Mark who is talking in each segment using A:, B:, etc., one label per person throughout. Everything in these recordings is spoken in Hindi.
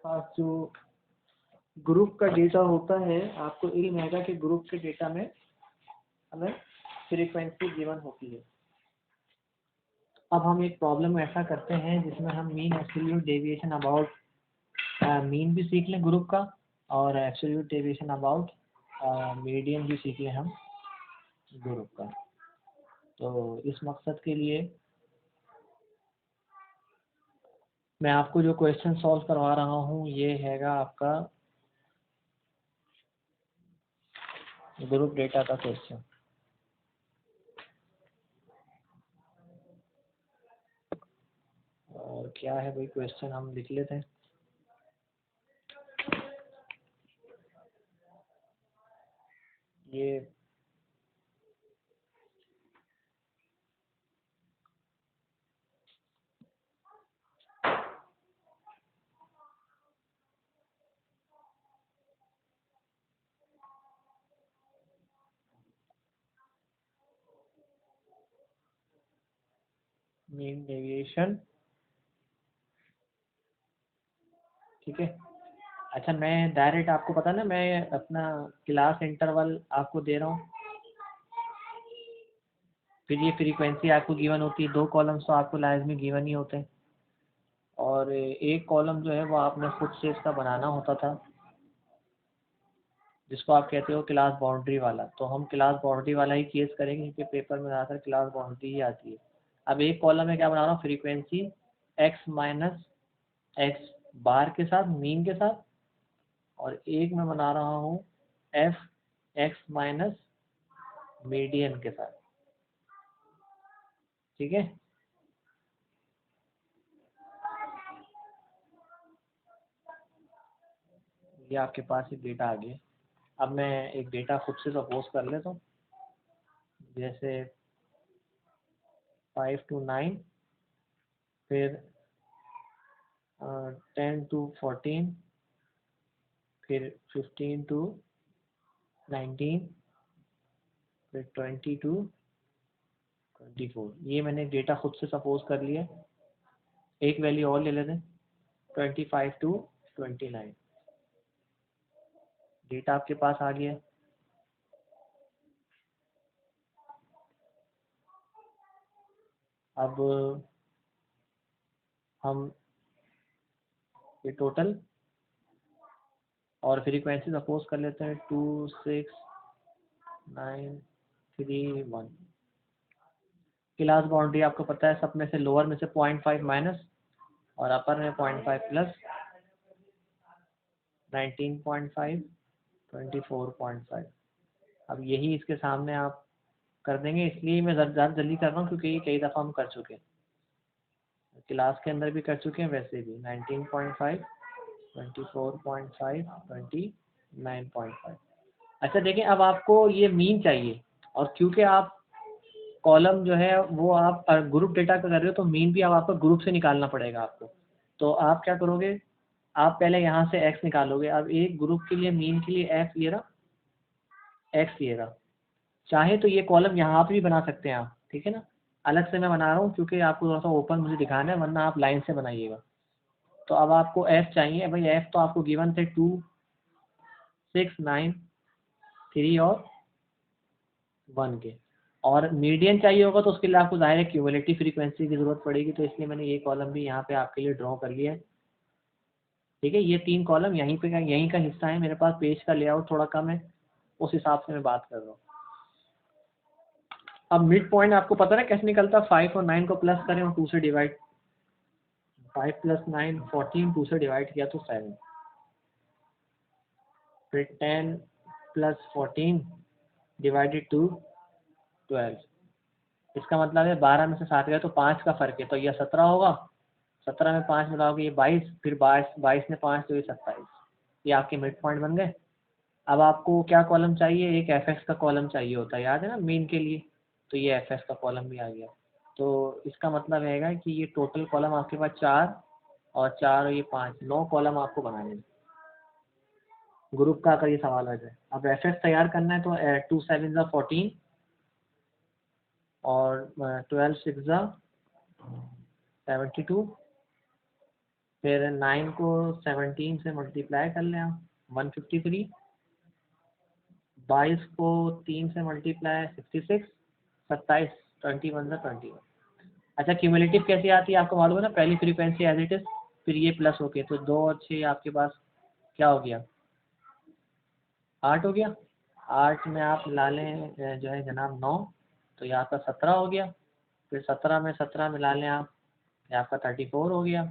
A: पास जो ग्रुप का डेटा होता है, आपको इल्म हैगा कि ग्रुप के डेटा में हमें फ्रीक्वेंसी गिवन होती है। अब हम एक प्रॉब्लम ऐसा करते हैं जिसमें हम mean absolute deviation about mean भी सीख लें ग्रुप का, और एब्सोल्यूट डेविएशन अबाउट मीडियन भी सीख लें हम ग्रुप का। तो इस मकसद के लिए मैं आपको जो क्वेश्चन सॉल्व करवा रहा हूँ ये हैगा आपका ग्रुप डेटा का क्वेश्चन। और क्या है भाई क्वेश्चन, हम लिख लेते हैं। ये मीन डेविएशन, ठीक है। अच्छा, मैं डायरेक्ट आपको पता ना, मैं अपना क्लास इंटरवल आपको दे रहा हूँ, फिर ये फ्रीक्वेंसी आपको गिवन होती है। 2 कॉलम्स तो आपको लाजमी गिवन ही होते हैं, और एक कॉलम जो है वो आपने खुद से इसका बनाना होता था, जिसको आप कहते हो क्लास बाउंड्री वाला। तो हम क्लास बाउंड्री वाला ही केस करेंगे क्योंकि पेपर में ज़्यादातर क्लास बाउंड्री ही आती है। अब एक कॉलम में क्या बना रहा हूँ, फ्रीक्वेंसी x माइनस एक्स बार के साथ, मीन के साथ, और एक में बना रहा हूँ f x माइनस मीडियन के साथ, ठीक है। ये आपके पास एक डेटा आ गया। अब मैं एक डेटा खुद से सपोज कर लेता हूँ, जैसे 5 to 9, फिर 10 to 14, फिर 15 to 19, फिर 20 to 24। ये मैंने डेटा खुद से सपोज कर लिया। एक वैल्यू और ले लेते हैं, 25 to 29। डेटा आपके पास आ गया। अब हम ये टोटल और फ्रीक्वेंसी सपोज कर लेते हैं 2 6 9 3 1। क्लास बाउंड्री आपको पता है, सब में से लोअर में से 0.5 माइनस और अपर में 0.5 प्लस, 19.5 24.5। अब यही इसके सामने आप कर देंगे, इसलिए मैं ज़्यादा जल्दी कर रहा हूँ क्योंकि ये कई दफ़ा हम कर चुके हैं, क्लास के अंदर भी कर चुके हैं, वैसे भी 19.5 24.5 29.5। अच्छा देखिए, अब आपको ये मीन चाहिए, और क्योंकि आप कॉलम जो है वो आप ग्रुप डेटा का कर रहे हो तो मीन भी अब आपको ग्रुप से निकालना पड़ेगा आपको। तो आप क्या करोगे, आप पहले यहाँ से x निकालोगे। अब एक ग्रुप के लिए मीन के लिए x ये रहा, x ये रहा। चाहे तो ये कॉलम यहाँ पे भी बना सकते हैं आप, ठीक है ना। अलग से मैं बना रहा हूँ क्योंकि आपको थोड़ा सा ओपन मुझे दिखाना है, वरना आप लाइन से बनाइएगा। तो अब आपको f चाहिए भाई, f तो आपको गिवन थे 2 6 9 3 और 1 के, और मीडियन चाहिए होगा तो उसके लिए आपको ज़ाहिर है क्यूमुलेटिव फ्रीक्वेंसी की ज़रूरत पड़ेगी। तो इसलिए मैंने ये कॉलम भी यहाँ पे आपके लिए ड्रॉ कर लिया है, ठीक है। ये 3 कॉलम यहीं पे यहीं का हिस्सा है। मेरे पास पेज का लेआउट थोड़ा कम है, उस हिसाब से मैं बात कर रहा हूँ। अब मिड पॉइंट आपको पता है कैसे निकलता है, 5 और 9 को प्लस करें और 2 से डिवाइड, 5 प्लस 9 14, 2 से डिवाइड किया तो 7, फिर 10 प्लस 14 डिवाइडेड टू 12। इसका मतलब है 12 में से 7 गया तो 5 का फर्क है, तो यह 17 होगा। 17 में 5 मिलाओगे ये 22, फिर 22 में 5 तो ये 27। ये आपके मिड पॉइंट बन गए। अब आपको क्या कॉलम चाहिए, एक एफ एक्स का कॉलम चाहिए होता है, याद है ना मीन के लिए। तो ये एफ एक्स का कॉलम भी आ गया। तो इसका मतलब रहेगा कि ये टोटल कॉलम आपके पास 4 और 4 और ये 5, 9 कॉलम आपको बनाने हैं ग्रुप का, अगर ये सवाल आ जाए। अब एफ एक्स तैयार करना है तो 2 7 ज़ा 14 और 12 6 ज़ा 72 फिर 9 को 17 से मल्टीप्लाई कर लें आप 153, 22 को 3 से मल्टीप्लाई 66, 27, 21 से 21। अच्छा क्यूमुलेटिव कैसी आती है आपको मालूम है ना, पहली फ्रीक्वेंसी एज इट इज, फिर ये प्लस होके, तो 2 और 6 आपके पास क्या हो गया, 8 हो गया। 8 में आप मिला लें जो है जनाब 9, तो ये आपका 17 हो गया। फिर 17 में 17 मिला लें आप, ये आपका 34 हो गया।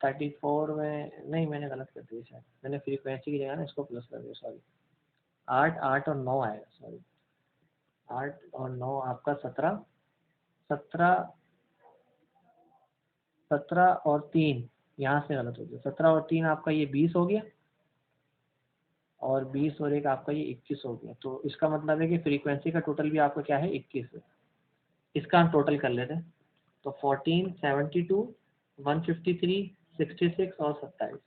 A: 34 में नहीं, मैंने गलत कर दिया शायद, मैंने फ्रीक्वेंसी की जगह ना इसको प्लस कर दिया, सॉरी। 8, 8 और 9 आएगा, सॉरी। 8 और 9 आपका 17, 17, 17 और 3 यहाँ से गलत हो गया, 17 और 3 आपका ये 20 हो गया, और 20 और एक आपका ये 21 हो गया। तो इसका मतलब है कि फ्रीक्वेंसी का टोटल भी आपका क्या है, 21 है। इसका हम टोटल कर लेते हैं, तो 14, 72, 153, 66 और 27,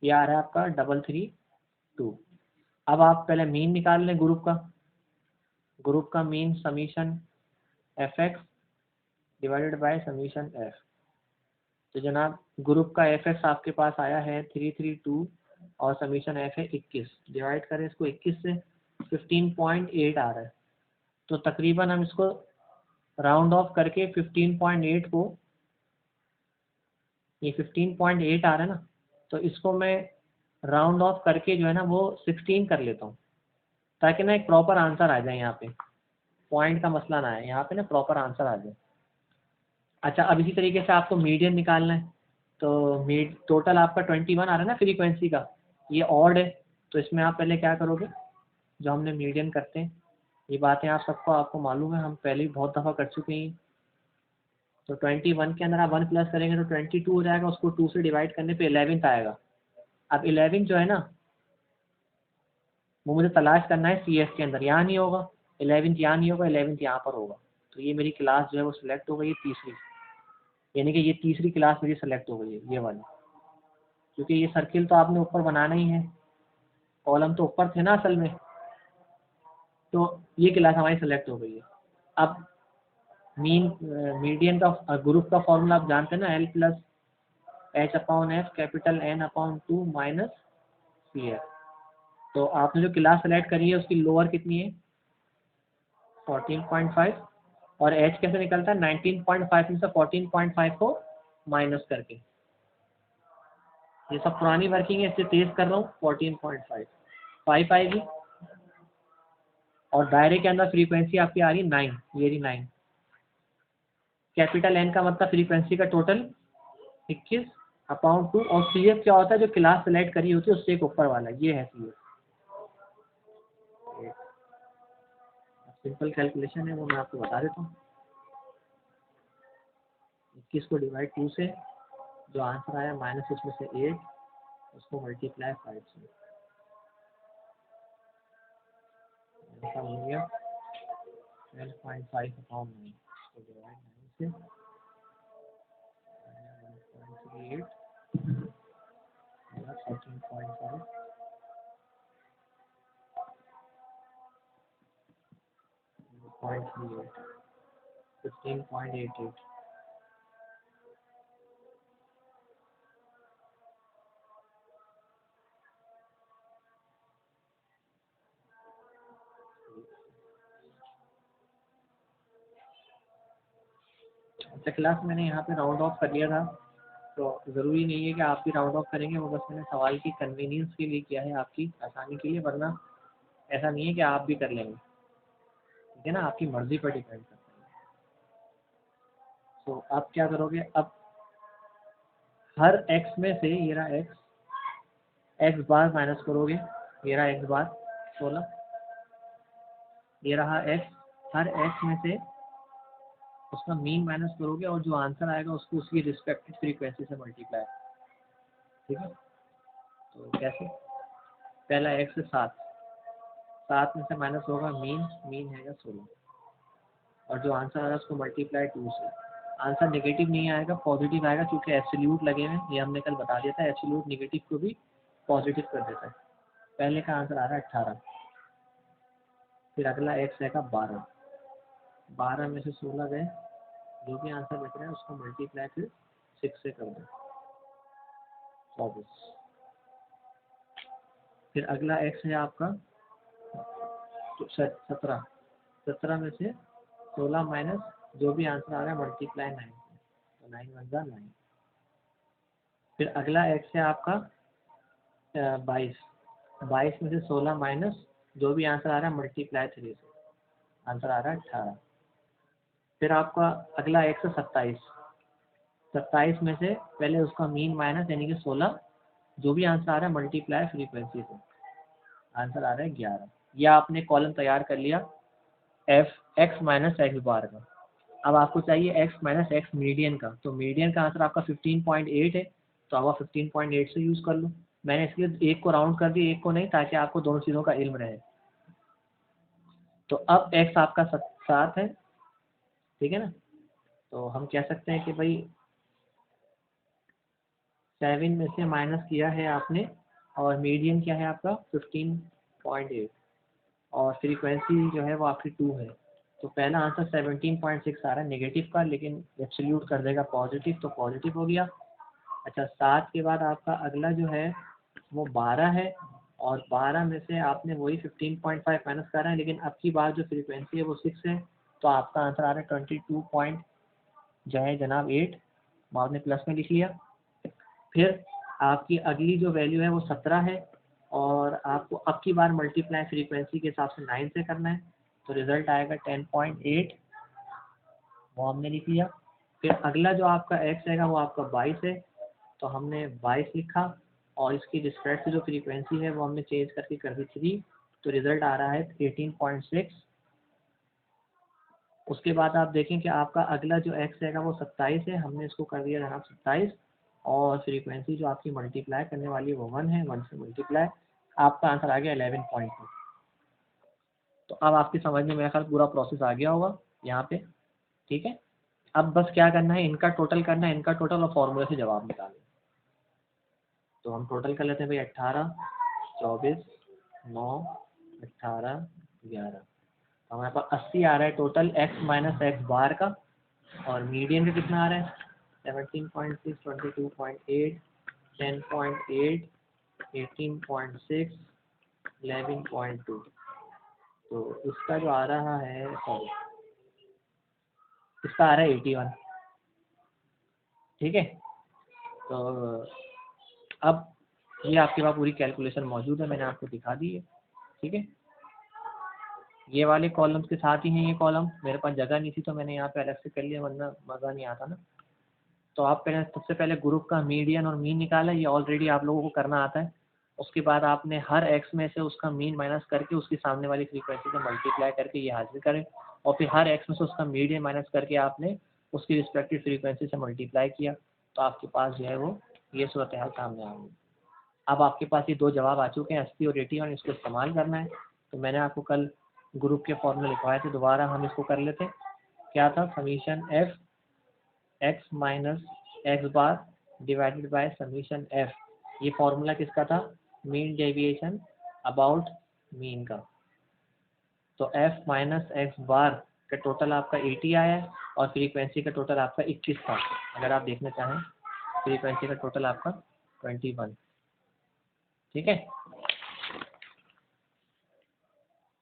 A: ये आ रहा है आपका 332। अब आप पहले मीन निकाल लें ग्रुप का। ग्रुप का mean summation F x divided by summation F. तो जनाब ग्रुप का एफ एक्स आपके पास आया है 332 और समीशन एफ है 21, डिवाइड करें इसको 21 से, 15.8 आ रहा है। तो तकरीबन हम इसको राउंड ऑफ करके 15.8 को, ये 15.8 आ रहा है ना, तो इसको मैं राउंड ऑफ करके जो है ना वो 16 कर लेता हूँ, ताकि ना एक प्रॉपर आंसर आ जाए। यहाँ पे पॉइंट का मसला ना है, यहाँ पे ना प्रॉपर आंसर आ जाए। अच्छा अब इसी तरीके से आपको मीडियन निकालना है, तो मीड टोटल आपका 21 आ रहा है ना फ्रीक्वेंसी का, ये ऑड है, तो इसमें आप पहले क्या करोगे, जो हमने मीडियन करते हैं, ये बातें आप सबको आपको मालूम है, हम पहले ही बहुत दफ़ा कर चुके हैं। तो 21 के अंदर आप 1 प्लस करेंगे तो 22 हो जाएगा, उसको 2 से डिवाइड करने पे 11th आएगा। अब 11 जो है ना वो मुझे तलाश करना है सी एस के अंदर, यहाँ नहीं होगा 11th, यहाँ नहीं होगा 11th, यहाँ पर होगा। तो ये मेरी क्लास जो है वो सिलेक्ट हो गई है तीसरी, यानी कि ये तीसरी क्लास मेरी सेलेक्ट हो गई है, ये वाली। क्योंकि ये सर्किल तो आपने ऊपर बनाना ही है, कॉलम तो ऊपर थे ना असल में, तो ये क्लास हमारी सेलेक्ट हो गई है। अब मीडियन का ग्रुप का फॉर्मूला आप जानते हैं ना, l plus h upon f capital N upon 2 minus c f. तो आपने जो क्लास सेलेक्ट करी है उसकी लोअर कितनी है, 14.5, और एच कैसे निकलता है, 19.5 में से 14.5 को माइनस करके। ये सब पुरानी वर्किंग है, इससे तेज कर रहा हूँ, 14.5, 5 आएगी। और दायरे के अंदर फ्रीक्वेंसी आपकी आ रही है 9, ये रही 9। कैपिटल एन का मतलब फ्रीक्वेंसी का टोटल 21 अपॉन 2, और सी एफ क्या होता है, जो क्लास सेलेक्ट करी होती है उससे एक ऊपर वाला, ये है सी एफ। सिंपल कैलकुलेशन है वो मैं आपको बता देता हूँ। 21 को डिवाइड 2 से, जो आंसर आया माइनस उसमें से 8, उसको मल्टीप्लाई 5 से, ऐसा हो गया 12.5 अपॉन 9, उसको डिवाइड 9 से 1.38 14.5 0.38 15.88। अच्छा क्लास मैंने यहाँ पे राउंड ऑफ कर लिया था, तो ज़रूरी नहीं है कि आप भी राउंड ऑफ करेंगे, वो बस मैंने सवाल की कन्वीनियंस के लिए किया है, आपकी आसानी के लिए, वरना ऐसा नहीं है कि आप भी कर लेंगे, ठीक है ना, आपकी मर्ज़ी पर डिपेंड करता है। तो आप क्या करोगे, अब हर एक्स में से, ये रहा एक्स, एक्स बार माइनस करोगे, ये रहा एक्स बार 16, ये रहा एक्स, हर एक्स में से उसका मीन माइनस करोगे, और जो आंसर आएगा उसको उसकी रिस्पेक्टिव फ्रीक्वेंसी से मल्टीप्लाई, ठीक है। तो कैसे, पहला एक्स से 7, 7 में से माइनस होगा मीन, मीन है 16, और जो आंसर आएगा उसको मल्टीप्लाई 2 से। आंसर नेगेटिव नहीं आएगा, पॉजिटिव आएगा, क्योंकि एब्सोल्यूट लगे हुए हैं, ये हमने कल बता दिया था, एब्सोल्यूट नेगेटिव को भी पॉजिटिव कर देता है। पहले का आंसर आ रहा है 18, फिर अगला एक्स रहेगा 12, 12 में से 16 गए, जो भी आंसर बच रहा है उसको मल्टीप्लाई फिर 6 से कर दो, 24। फिर अगला x है आपका 17। 17 में से 16 माइनस जो भी आंसर आ रहा है मल्टीप्लाई 9 से, तो 9 × 1 = 9। फिर अगला x है आपका 22। 22 में से 16 माइनस जो भी आंसर आ रहा है मल्टीप्लाई 3 से, आंसर आ रहा है 18। फिर आपका अगला x है 27। 27 में से पहले उसका मीन माइनस यानी कि 16, जो भी आंसर आ रहा है मल्टीप्लाई फ्रीक्वेंसी से, आंसर आ रहा है 11। यह आपने कॉलम तैयार कर लिया x माइनस एक्स बार का। अब आपको चाहिए x माइनस एक्स मीडियन का, तो मीडियन का आंसर आपका 15.8 है, तो अब आप 15.8 से यूज़ कर लो। मैंने इसलिए एक को राउंड कर दिया, एक को नहीं, ताकि आपको दोनों चीज़ों का इल्म रहे। तो अब x आपका 7 है, ठीक है ना। तो हम कह सकते हैं कि भाई 7 में से माइनस किया है आपने, और मीडियन क्या है आपका 15.8, और फ्रीक्वेंसी जो है वो आपकी 2 है। तो पहला आंसर 17.6 आ रहा है नेगेटिव का, लेकिन एब्सोल्यूट कर देगा पॉजिटिव, तो पॉजिटिव हो गया। अच्छा, 7 के बाद आपका अगला जो है वो 12 है, और 12 में से आपने वही 15.5 माइनस करा है, लेकिन अब की बार जो फ्रीक्वेंसी है वो 6 है, तो आपका आंसर आ रहा है 22 पॉइंट जो है जनाब 8, आपने प्लस में लिख लिया। फिर आपकी अगली जो वैल्यू है वो 17 है, और आपको अब की बार मल्टीप्लाई फ्रीक्वेंसी के हिसाब से 9 से करना है, तो रिजल्ट आएगा 10.8, वो हमने लिख लिया। फिर अगला जो आपका x रहेगा वो आपका 22 है, तो हमने 22 लिखा, और इसकी रिस्पेक्ट से जो फ्रीक्वेंसी है वो हमने चेंज करके कर दी 3, तो रिजल्ट आ रहा है 18.6। उसके बाद आप देखें कि आपका अगला जो x रहेगा वो 27 है, हमने इसको कर दिया जनाब 27, और फ्रीक्वेंसी जो आपकी मल्टीप्लाई करने वाली है वो 1 है, 1 से मल्टीप्लाई, आपका आंसर आ गया 11.2। तो अब आपकी समझ में मेरा ख्याल पूरा प्रोसेस आ गया होगा यहाँ पे, ठीक है। अब बस क्या करना है, इनका टोटल करना है, इनका टोटल, और फॉर्मूले से जवाब निकालें। तो हम टोटल कर लेते हैं भाई, 18, 24, 9, 18, 11, तो हमारे पास 80 आ रहा है टोटल x माइनस एक्स बार का, और मीडियन का कितना आ रहा है 17.6, 22.8, 10.8, 18.6, 11.2। तो इसका जो आ रहा है, सॉरी, इसका आ रहा है 81, ठीक है। तो अब ये आपके पास पूरी कैलकुलेशन मौजूद है, मैंने आपको दिखा दी है, ठीक है। ये वाले कॉलम्स के साथ ही हैं ये कॉलम, मेरे पास जगह नहीं थी तो मैंने यहाँ पे अलग से कर लिया, वरना मज़ा नहीं आता ना। तो आप पहले सबसे पहले ग्रुप का मीडियन और मीन निकाला, ये ऑलरेडी आप लोगों को करना आता है। उसके बाद आपने हर एक्स में से उसका मीन माइनस करके उसकी सामने वाली फ्रीक्वेंसी से मल्टीप्लाई करके ये हासिल करें, और फिर हर एक्स में से उसका मीडियन माइनस करके आपने उसकी रिस्पेक्टिव फ्रीक्वेंसी से मल्टीप्लाई किया, तो आपके पास जो है वो ये सूरत हाल सामने आ गई। अब आपके पास ये दो जवाब आ चुके हैं 80 और 81, इसको इस्तेमाल करना है। तो मैंने आपको कल ग्रुप के फॉर्मूले लिखवाए थे, दोबारा हम इसको कर लेते हैं। क्या था, summation F x minus x bar divided by summation F, ये फॉर्मूला किसका था, मीन डेविएशन अबाउट मीन का। तो एफ माइनस एक्स बार का टोटल आपका 80 आया है, और फ्रीक्वेंसी का टोटल आपका 21 था। अगर आप देखना चाहें, फ्रीक्वेंसी का टोटल आपका 21, ठीक है।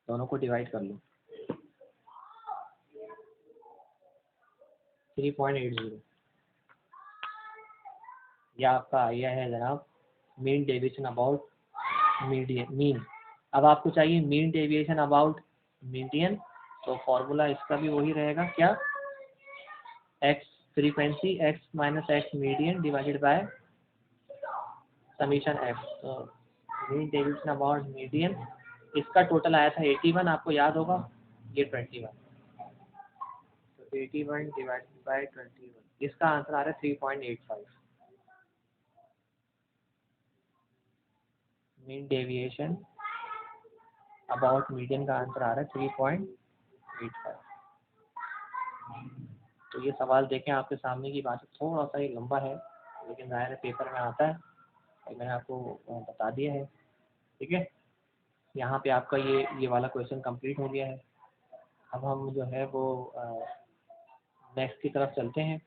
A: दोनों को डिवाइड कर लो, 3.80, यह आपका आया है जनाब mean deviation about median mean. अब आपको चाहिए मीन डेविएशन अबाउट मीडियन, तो फॉर्मूला इसका भी वही रहेगा, क्या, x frequency x minus x median divided by summation x. तो मीन डेविएशन अबाउट मीडियन, इसका टोटल आया था 81, आपको याद होगा, ये 21, तो 81 डिवाइडेड बाय 21, इसका आंसर आ रहा है 3.85। मीन डेविएशन अबाउट मीडियन का आंसर आ रहा है 3.85। तो ये सवाल देखें आपके सामने की बात थोड़ा सा ही लंबा है, लेकिन ज़ाहिर है पेपर में आता है, और मैंने आपको बता दिया है, ठीक है। यहाँ पे आपका ये वाला क्वेश्चन कंप्लीट हो गया है। अब हम जो है वो नेक्स्ट की तरफ चलते हैं।